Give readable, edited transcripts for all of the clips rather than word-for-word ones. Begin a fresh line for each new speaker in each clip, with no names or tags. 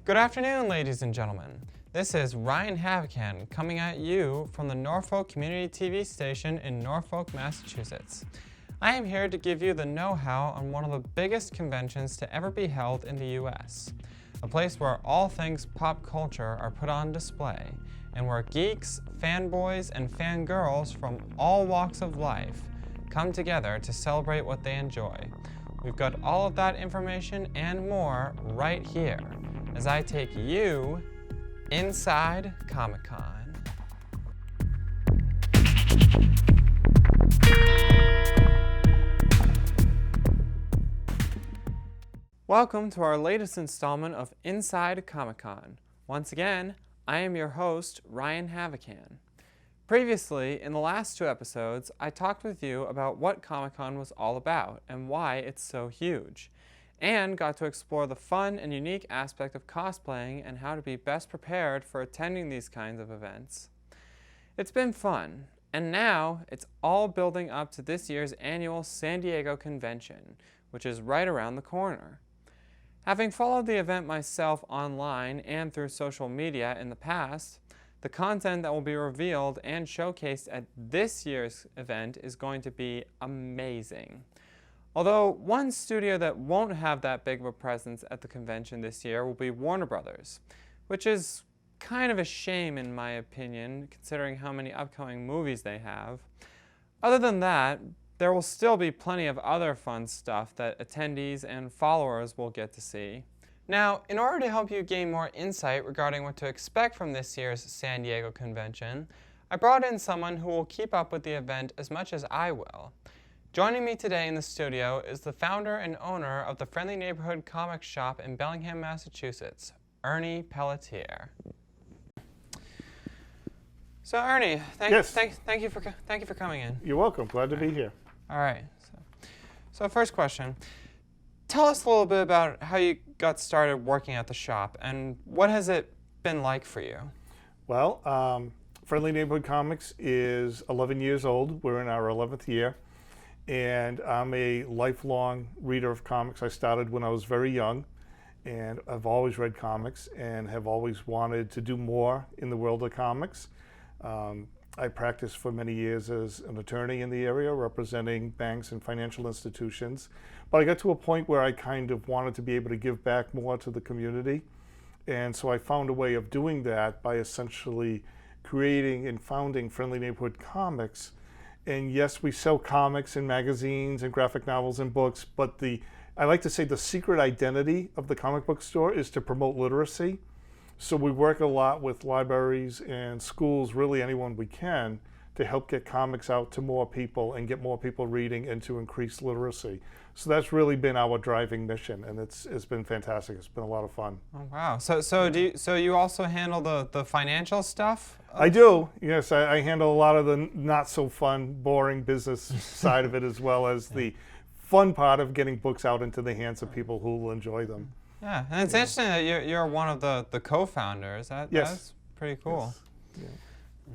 Good afternoon, ladies and gentlemen. This is Ryan Havican coming at you from the Norfolk Community TV station in Norfolk, Massachusetts. I am here to give you the know-how on one of the biggest conventions to ever be held in the U.S., a place where all things pop culture are put on display, and where geeks, fanboys, and fangirls from all walks of life come together to celebrate what they enjoy. We've got all of that information and more right here as I take you inside Comic-Con. Welcome to our latest installment of Inside Comic-Con. Once again, I am your host, Ryan Havican. Previously, in the last two episodes, I talked with you about what Comic-Con was all about and why it's so huge, and got to explore the fun and unique aspect of cosplaying and how to be best prepared for attending these kinds of events. It's been fun, and now it's all building up to this year's annual San Diego convention, which is right around the corner. Having followed the event myself online and through social media in the past, the content that will be revealed and showcased at this year's event is going to be amazing. Although one studio that won't have that big of a presence at the convention this year will be Warner Brothers, which is kind of a shame in my opinion, considering how many upcoming movies they have. Other than that, there will still be plenty of other fun stuff that attendees and followers will get to see. Now, in order to help you gain more insight regarding what to expect from this year's San Diego convention, I brought in someone who will keep up with the event as much as I will. Joining me today in the studio is the founder and owner of the Friendly Neighborhood comic shop in Bellingham, Massachusetts, Ernie Pelletier. So Ernie, thank you for coming in.
You're welcome. Glad to be here.
All right. So first question. Tell us a little bit about how you got started working at the shop and what has it been like for you?
Well, Friendly Neighborhood Comics is 11 years old. We're in our 11th year. And I'm a lifelong reader of comics. I started when I was very young. And I've always read comics and have always wanted to do more in the world of comics. I practiced for many years as an attorney in the area, representing banks and financial institutions. But I got to a point where I kind of wanted to be able to give back more to the community. And so I found a way of doing that by essentially creating and founding Friendly Neighborhood Comics. And yes, we sell comics and magazines and graphic novels and books, but I like to say the secret identity of the comic book store is to promote literacy. So we work a lot with libraries and schools, really anyone we can, to help get comics out to more people and get more people reading and to increase literacy. So that's really been our driving mission, and it's been fantastic. It's been a lot of fun.
Oh wow! So you also handle the financial stuff?
I do. Yes, I handle a lot of the not so fun, boring business side of it, as well as the fun part of getting books out into the hands of people who will enjoy them.
Yeah, and it's interesting that you're one of the co-founders. That's pretty cool.
Yes. Yeah.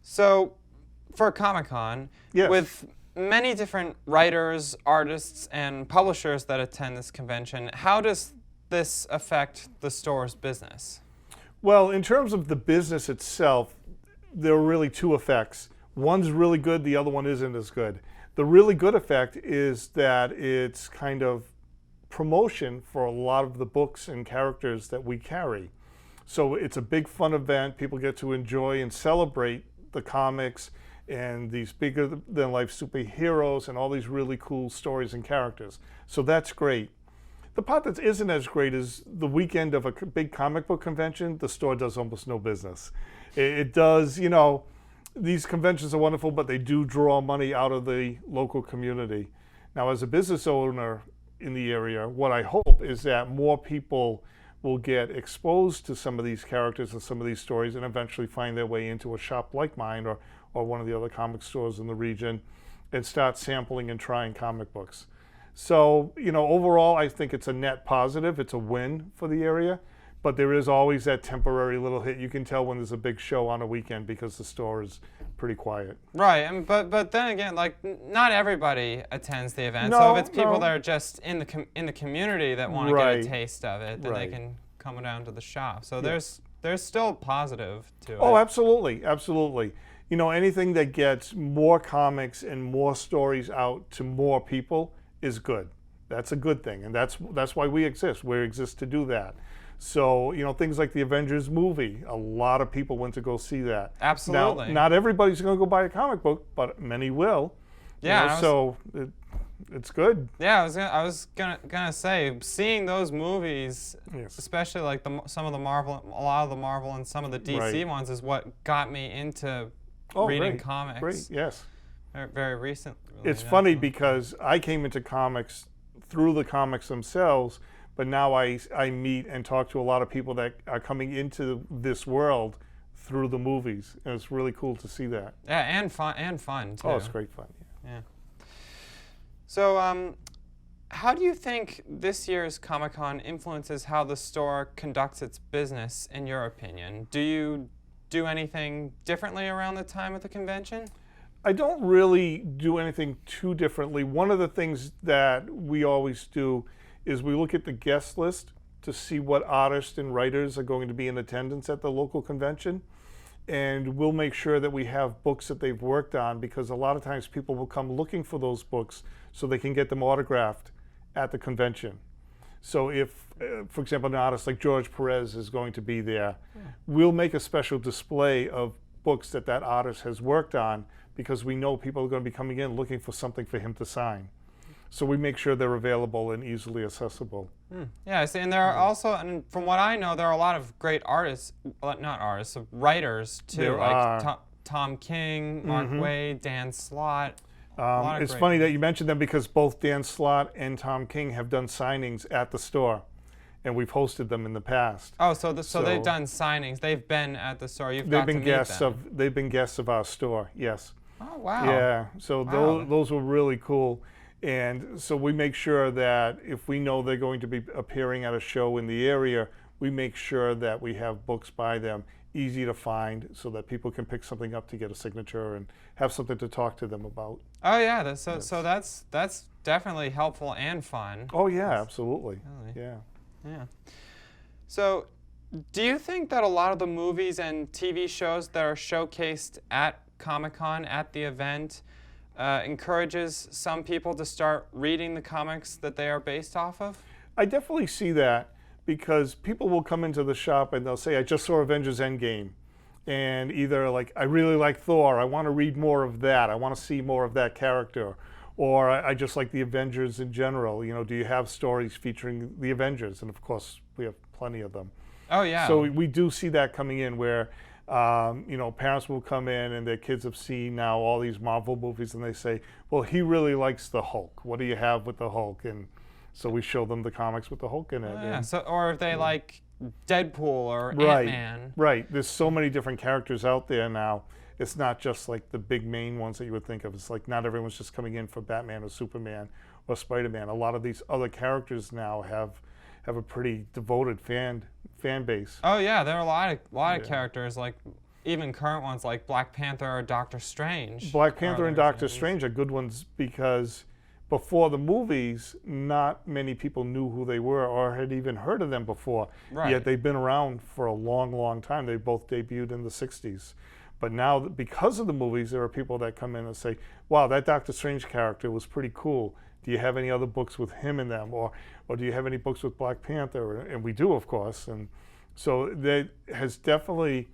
So, for Comic-Con, with many different writers, artists, and publishers that attend this convention, how does this affect the store's business?
Well, in terms of the business itself, there are really two effects. One's really good, the other one isn't as good. The really good effect is that it's kind of promotion for a lot of the books and characters that we carry. So it's a big fun event. People get to enjoy and celebrate the comics and these bigger than life superheroes and all these really cool stories and characters. So that's great. The part that isn't as great is the weekend of a big comic book convention, the store does almost no business. It does, these conventions are wonderful, but they do draw money out of the local community. Now, as a business owner in the area, what I hope is that more people will get exposed to some of these characters and some of these stories and eventually find their way into a shop like mine or one of the other comic stores in the region and start sampling and trying comic books. So, overall, I think it's a net positive. It's a win for the area, but there is always that temporary little hit. You can tell when there's a big show on a weekend because the store is pretty quiet.
Right, but then again, not everybody attends the event. So if it's people that are just in the community that want to get a taste of it, then they can coming down to the shop. So
Yeah.
there's still positive to it.
Oh, absolutely, absolutely. You know, anything that gets more comics and more stories out to more people is good. That's a good thing, and that's why we exist. We exist to do that. So, you know, things like the Avengers movie, a lot of people went to go see that.
Absolutely.
Now, not everybody's going to go buy a comic book, but many will.
Yeah,
It's good.
Yeah, I was gonna say, seeing those movies,
Yes.
especially like some of the Marvel, a lot of the Marvel and some of the DC
Right.
ones, is what got me into
Oh,
reading
great,
comics.
Great, yes.
Very recently.
It's funny because I came into comics through the comics themselves, but now I meet and talk to a lot of people that are coming into this world through the movies, and it's really cool to see that.
Yeah, and fun too.
Oh, it's great fun.
Yeah. So, how do you think this year's Comic-Con influences how the store conducts its business, in your opinion? Do you do anything differently around the time of the convention?
I don't really do anything too differently. One of the things that we always do is we look at the guest list to see what artists and writers are going to be in attendance at the local convention. And we'll make sure that we have books that they've worked on, because a lot of times people will come looking for those books so they can get them autographed at the convention. So if, for example, an artist like George Perez is going to be there, we'll make a special display of books that that artist has worked on, because we know people are going to be coming in looking for something for him to sign. So we make sure they're available and easily accessible.
Yeah, I see, and there are also, and from what I know, there are a lot of great artists, not artists, writers too,
There
like
are.
Tom King, Mark Waid, Dan Slott.
It's funny that you mentioned them, because both Dan Slott and Tom King have done signings at the store, and we've hosted them in the past.
Oh, so they've done signings. They've been at the store. You've got to meet them.
They've been guests of our store. Yes.
Oh, wow.
Yeah. So
Wow.
those were really cool, and so we make sure that if we know they're going to be appearing at a show in the area, we make sure that we have books by them, easy to find, so that people can pick something up to get a signature and have something to talk to them about.
Oh yeah, so that's definitely helpful and fun.
Oh yeah, absolutely.
Really?
Yeah.
Yeah. So, do you think that a lot of the movies and TV shows that are showcased at Comic-Con, at the event, encourages some people to start reading the comics that they are based off of?
I definitely see that, because people will come into the shop and they'll say, I just saw Avengers Endgame. And either like, I really like Thor, I want to read more of that, I want to see more of that character. Or I just like the Avengers in general. You know, do you have stories featuring the Avengers? And of course, we have plenty of them.
Oh yeah.
So we do see that coming in, where you know, parents will come in and their kids have seen now all these Marvel movies, and they say, well, he really likes the Hulk. What do you have with the Hulk? And so we show them the comics with the Hulk in it.
Oh, yeah.
And,
So, or if they like Deadpool or
right,
Ant-Man.
right. There's so many different characters out there now. It's not just like the big main ones that you would think of. It's like not everyone's just coming in for Batman or Superman or Spider-Man. A lot of these other characters now have a pretty devoted fan base.
Oh yeah, there are a lot of characters, like even current ones like Black Panther or Doctor Strange.
Black Panther and Doctor Strange are good ones, because before the movies, not many people knew who they were or had even heard of them before.
Right.
Yet they've been around for a long, long time. They both debuted in the 60s. But now, because of the movies, there are people that come in and say, wow, that Doctor Strange character was pretty cool. Do you have any other books with him in them? Or do you have any books with Black Panther? And we do, of course. And so that has definitely,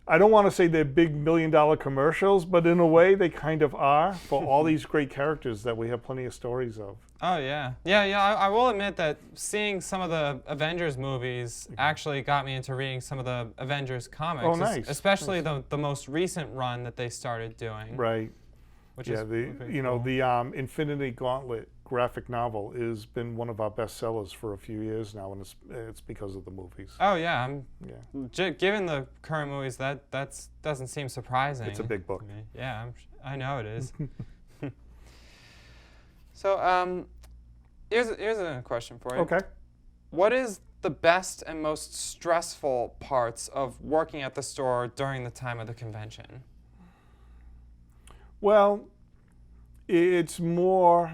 I don't want to say they're big $1 million commercials, but in a way they kind of are, for all these great characters that we have plenty of stories of.
Oh yeah, I will admit that seeing some of the Avengers movies actually got me into reading some of the Avengers comics.
Oh, nice.
Especially the most recent run that they started doing.
Right.
Which
Yeah,
is
you know, the Infinity Gauntlet graphic novel has been one of our best sellers for a few years now, and it's because of the movies.
Oh yeah,
Yeah.
given the current movies, that doesn't seem surprising.
It's a big book.
to me. Yeah, I know it is. So here's a question for you.
Okay.
What is the best and most stressful parts of working at the store during the time of the convention?
Well, it's more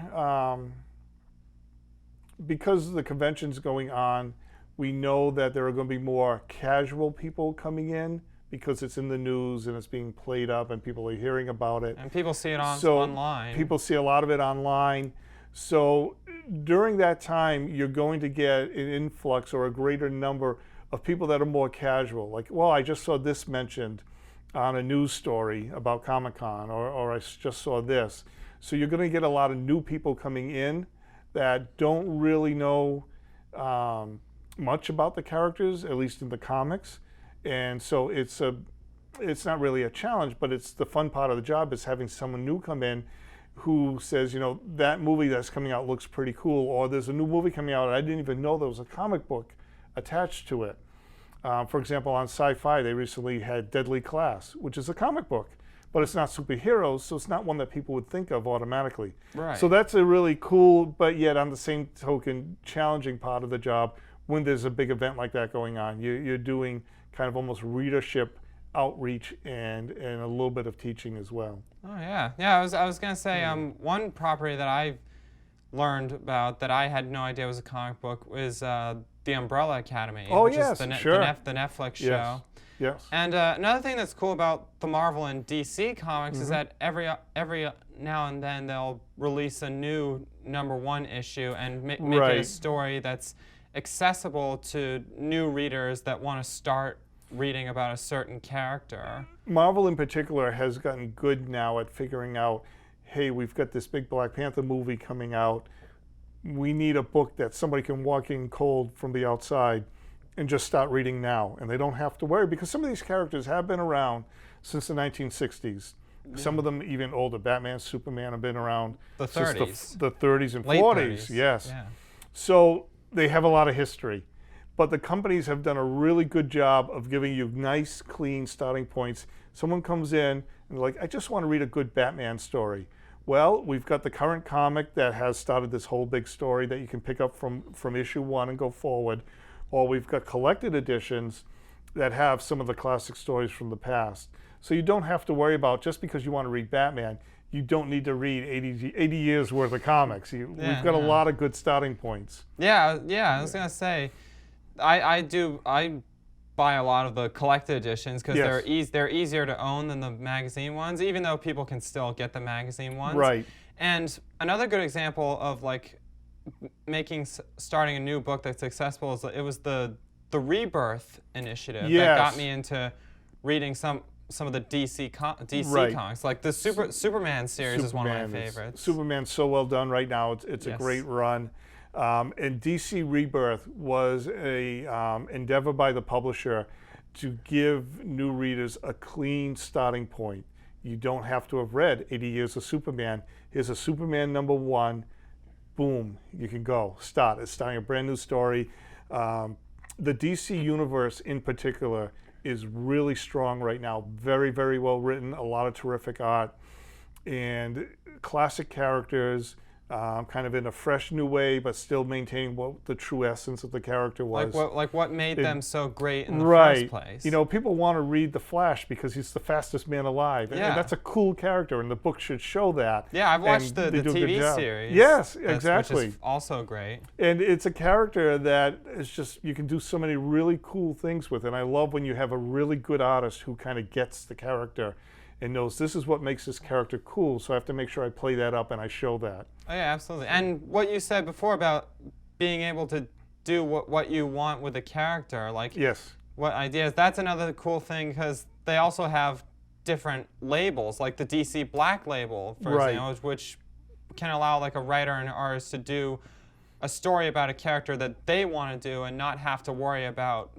because the convention's going on, We know that there are going to be more casual people coming in because it's in the news and it's being played up and people are hearing about it.
And people see it online.
People see a lot of it online. So during that time, you're going to get an influx or a greater number of people that are more casual. Like, well, I just saw this mentioned on a news story about Comic-Con, or I just saw this. So you're going to get a lot of new people coming in that don't really know much about the characters, at least in the comics. And so it's not really a challenge, but it's the fun part of the job is having someone new come in who says, you know, that movie that's coming out looks pretty cool, or there's a new movie coming out and I didn't even know there was a comic book attached to it. For example, on Sci-Fi, they recently had Deadly Class, which is a comic book, but it's not superheroes, so it's not one that people would think of automatically.
Right.
So that's a really cool, but yet on the same token, challenging part of the job when there's a big event like that going on. You're doing kind of almost readership outreach and a little bit of teaching as well.
Oh yeah, yeah. I was gonna say one property that I've learned about that I had no idea was a comic book was the Umbrella Academy,
Oh,
which
yes,
is
sure.
the Netflix show.
Yes.
And another thing that's cool about the Marvel and DC comics is that every now and then they'll release a new #1 issue and make it a story that's accessible to new readers that want to start reading about a certain character.
Marvel in particular has gotten good now at figuring out, hey, we've got this big Black Panther movie coming out. We need a book that somebody can walk in cold from the outside and just start reading now. And they don't have to worry because some of these characters have been around since the 1960s. Yeah. Some of them even older. Batman, Superman have been around
the 30s.
The 30s and
Late
40s.
30s.
Yes.
Yeah.
So they have a lot of history. But the companies have done a really good job of giving you nice, clean starting points. Someone comes in and they're like, I just want to read a good Batman story. Well, we've got the current comic that has started this whole big story that you can pick up from issue 1 and go forward. Or we've got collected editions that have some of the classic stories from the past. So you don't have to worry about, just because you want to read Batman, you don't need to read 80 years worth of comics. We've got a lot of good starting points.
Yeah, I was going to say, I buy a lot of the collected editions because they're easier to own than the magazine ones, even though people can still get the magazine ones.
Right.
And another good example of like starting a new book that's accessible is it was the Rebirth initiative that got me into reading some of the DC comics. Like the Superman series is one of my favorites.
Superman's so well done right now. It's a great run. And DC Rebirth was a endeavor by the publisher to give new readers a clean starting point. You don't have to have read 80 Years of Superman. Here's a Superman #1. Boom, you can go. Start. It's starting a brand new story. The DC universe in particular is really strong right now. Very, very well written. A lot of terrific art. And classic characters. Kind of in a fresh new way, but still maintaining what the true essence of the character was.
Like what made them so great in the first place.
You know, people want to read the Flash because he's the fastest man alive. And that's a cool character, and the book should show that.
Yeah, I've watched the TV series.
Yes, exactly.
Which is also great.
And it's a character that is just, you can do so many really cool things with. And I love when you have a really good artist who kind of gets the character and knows this is what makes this character cool, so I have to make sure I play that up and I show that.
Oh yeah, absolutely. And what you said before about being able to do what you want with a character, like what ideas, that's another cool thing because they also have different labels, like the DC Black label, for example, which can allow like a writer and an artist to do a story about a character that they want to do and not have to worry about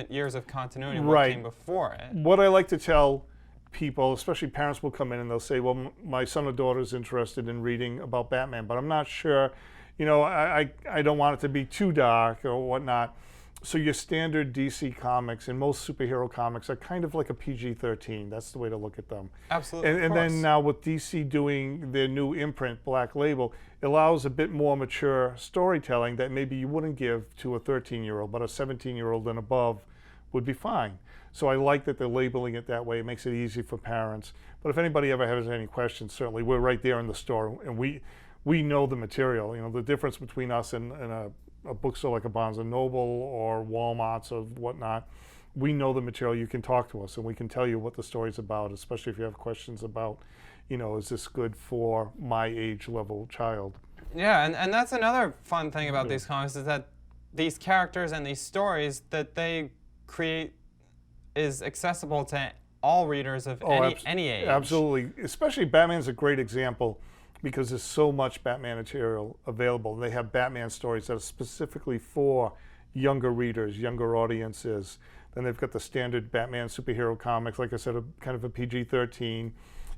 years of continuity, what came before it.
What I like to tell people, especially parents, will come in and they'll say, well, my son or daughter is interested in reading about Batman, but I'm not sure, you know, I don't want it to be too dark or whatnot. So your standard DC comics and most superhero comics are kind of like a PG-13. That's the way to look at them.
Absolutely.
And then now with DC doing their new imprint, Black Label, it allows a bit more mature storytelling that maybe you wouldn't give to a 13-year-old, but a 17-year-old and above would be fine. So I like that they're labeling it that way. It makes it easy for parents. But if anybody ever has any questions, certainly we're right there in the store, and we know the material. You know, the difference between us and a bookstore like a Barnes & Noble or Walmart's or whatnot, we know the material. You can talk to us and we can tell you what the story's about, especially if you have questions about, is this good for my age level child?
Yeah, and that's another fun thing about these comics is that these characters and these stories that they create is accessible to all readers of any age.
Absolutely. Especially Batman's a great example because there's so much Batman material available. They have Batman stories that are specifically for younger readers, younger audiences. Then they've got the standard Batman superhero comics, like I said, kind of a PG-13,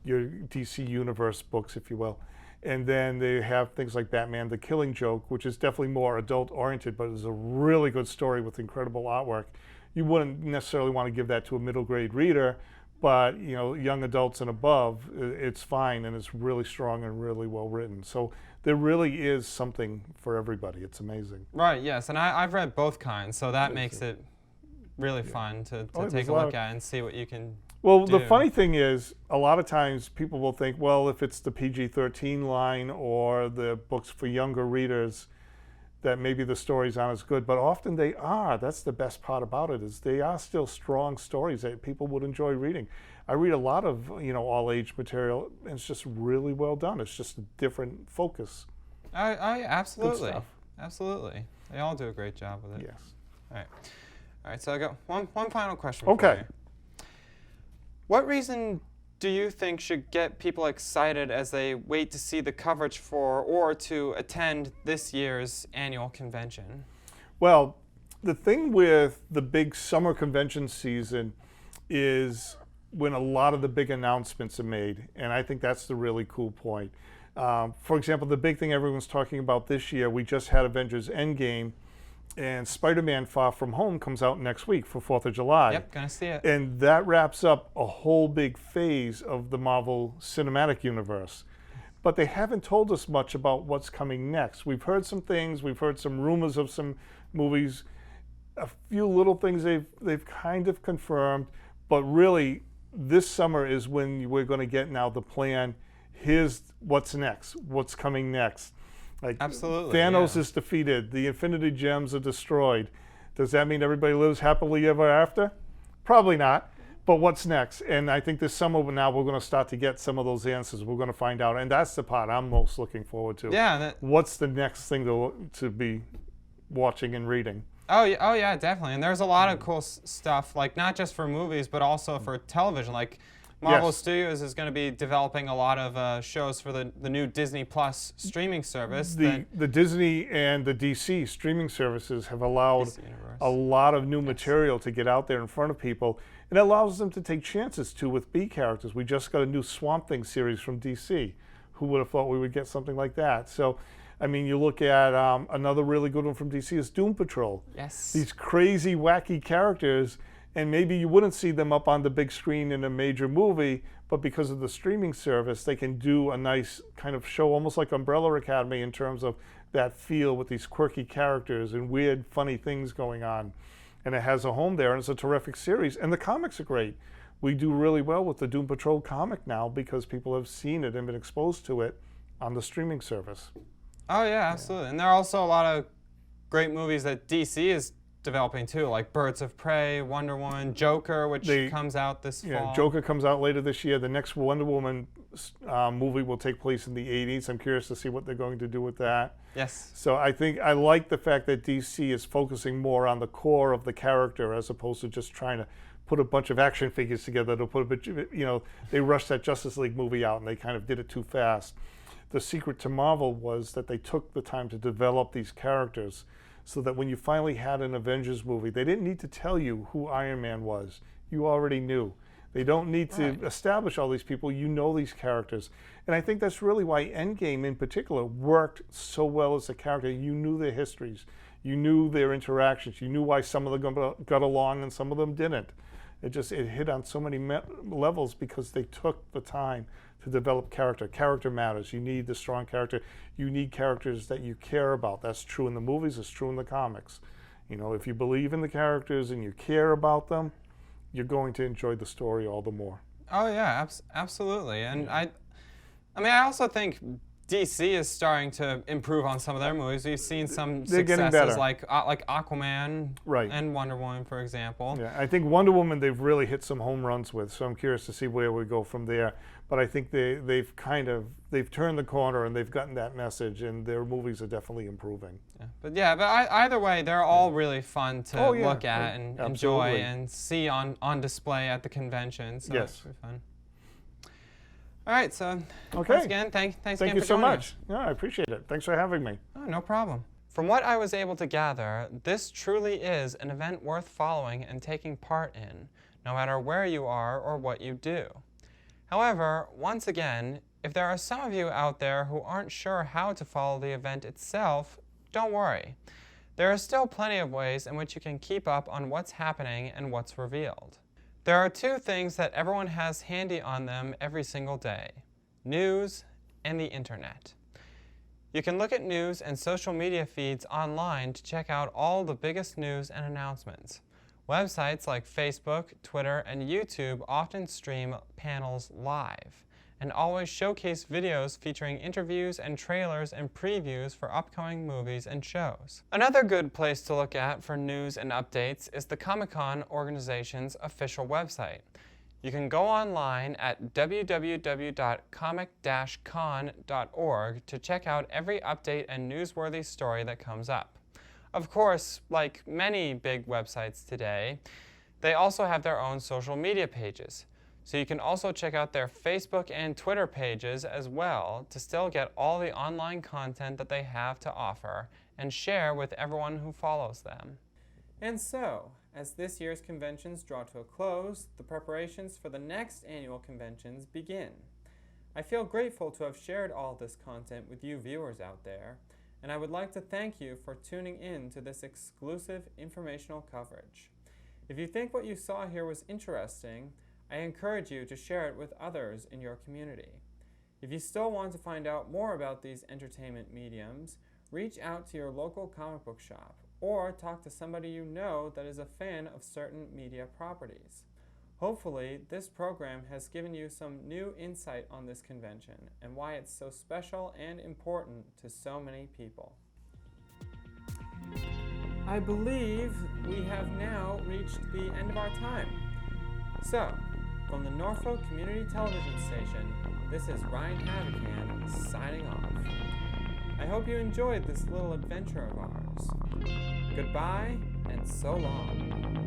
your DC Universe books, if you will. And then they have things like Batman the Killing Joke, which is definitely more adult-oriented, but is a really good story with incredible artwork. You wouldn't necessarily want to give that to a middle-grade reader, but young adults and above, it's fine, and it's really strong and really well-written. So there really is something for everybody. It's amazing.
Right, yes, and I've read both kinds, so that makes it really fun to take a look at and see what you can
Well,
do.
The funny thing is, a lot of times people will think, well, if it's the PG-13 line or the books for younger readers, that maybe the stories aren't as good, but often they are. That's the best part about it, is they are still strong stories that people would enjoy reading. I read a lot of, all age material, and it's just really well done. It's just a different focus.
Absolutely.
Good stuff.
Absolutely. They all do a great job with it.
Yes.
All right, so I got one final question
Okay.
for you. What reason do you think should get people excited as they wait to see the coverage for or to attend this year's annual convention?
Well, the thing with the big summer convention season is when a lot of the big announcements are made, and I think that's the really cool point. For example, the big thing everyone's talking about this year, we just had Avengers Endgame, and Spider-Man Far From Home comes out next week for 4th of July.
Yep, gonna see it.
And that wraps up a whole big phase of the Marvel Cinematic Universe. But they haven't told us much about what's coming next. We've heard some things, we've heard some rumors of some movies, a few little things they've kind of confirmed, but really this summer is when we're going to get now the plan. Here's what's next, what's coming next. Like
Absolutely.
Thanos is defeated, the Infinity Gems are destroyed. Does that mean everybody lives happily ever after? Probably not. But what's next? And I think this summer now we're going to start to get some of those answers. We're going to find out, and that's the part I'm most looking forward to.
Yeah.
What's the next thing to be watching and reading?
Oh yeah, definitely. And there's a lot of cool stuff, like not just for movies, but also for television. Like Marvel Studios is going to be developing a lot of shows for the new Disney Plus streaming service.
The Disney and the DC streaming services have allowed a lot of new material to get out there in front of people. It allows them to take chances too with B characters. We just got a new Swamp Thing series from DC. Who would have thought we would get something like that? So, I mean, you look at another really good one from DC is Doom Patrol.
Yes.
These crazy, wacky characters, and maybe you wouldn't see them up on the big screen in a major movie, but because of the streaming service, they can do a nice kind of show, almost like Umbrella Academy in terms of that feel with these quirky characters and weird, funny things going on. And it has a home there, and it's a terrific series. And the comics are great. We do really well with the Doom Patrol comic now because people have seen it and been exposed to it on the streaming service.
Oh yeah, absolutely. And there are also a lot of great movies that DC is developing too, like Birds of Prey, Wonder Woman, Joker, which comes out this fall.
Yeah, Joker comes out later this year. The next Wonder Woman movie will take place in the 80s. I'm curious to see what they're going to do with that.
Yes.
So I like the fact that DC is focusing more on the core of the character as opposed to just trying to put a bunch of action figures together to put a bit, they rushed that Justice League movie out and they kind of did it too fast. The secret to Marvel was that they took the time to develop these characters so that when you finally had an Avengers movie, they didn't need to tell you who Iron Man was. You already knew. They don't need to establish all these people. You know these characters. And I think that's really why Endgame in particular worked so well as a character. You knew their histories. You knew their interactions. You knew why some of them got along and some of them didn't. It hit on so many levels because they took the time to develop character. Character matters. You need the strong character. You need characters that you care about. That's true in the movies. It's true in the comics. If you believe in the characters and you care about them, you're going to enjoy the story all the more.
Oh yeah, absolutely. And I also think DC is starting to improve on some of their movies. We've seen some
They're getting
successes
better.
like Aquaman
Right.
and Wonder Woman, for example.
Yeah, I think Wonder Woman they've really hit some home runs with, so I'm curious to see where we go from there. But I think they've turned the corner and they've gotten that message, and their movies are definitely improving.
Yeah, but either way, they're all really fun to look at and enjoy
absolutely.
and see on display at the convention. So
Yes.
it's pretty fun. All right, so
Okay.
once again, thanks
Thank
again
you
for
so
joining
much.
us.
Yeah, I appreciate it. Thanks for having me.
Oh, no problem. From what I was able to gather, this truly is an event worth following and taking part in, no matter where you are or what you do. However, once again, if there are some of you out there who aren't sure how to follow the event itself, don't worry. There are still plenty of ways in which you can keep up on what's happening and what's revealed. There are two things that everyone has handy on them every single day: news and the internet. You can look at news and social media feeds online to check out all the biggest news and announcements. Websites like Facebook, Twitter, and YouTube often stream panels live and always showcase videos featuring interviews and trailers and previews for upcoming movies and shows. Another good place to look at for news and updates is the Comic-Con organization's official website. You can go online at www.comic-con.org to check out every update and newsworthy story that comes up. Of course, like many big websites today, they also have their own social media pages. So you can also check out their Facebook and Twitter pages as well to still get all the online content that they have to offer and share with everyone who follows them. And so, as this year's conventions draw to a close, the preparations for the next annual conventions begin. I feel grateful to have shared all this content with you viewers out there, and I would like to thank you for tuning in to this exclusive informational coverage. If you think what you saw here was interesting, I encourage you to share it with others in your community. If you still want to find out more about these entertainment mediums, reach out to your local comic book shop or talk to somebody you know that is a fan of certain media properties. Hopefully, this program has given you some new insight on this convention and why it's so special and important to so many people. I believe we have now reached the end of our time. So, from the Norfolk Community Television Station, this is Ryan Havican signing off. I hope you enjoyed this little adventure of ours. Goodbye and so long.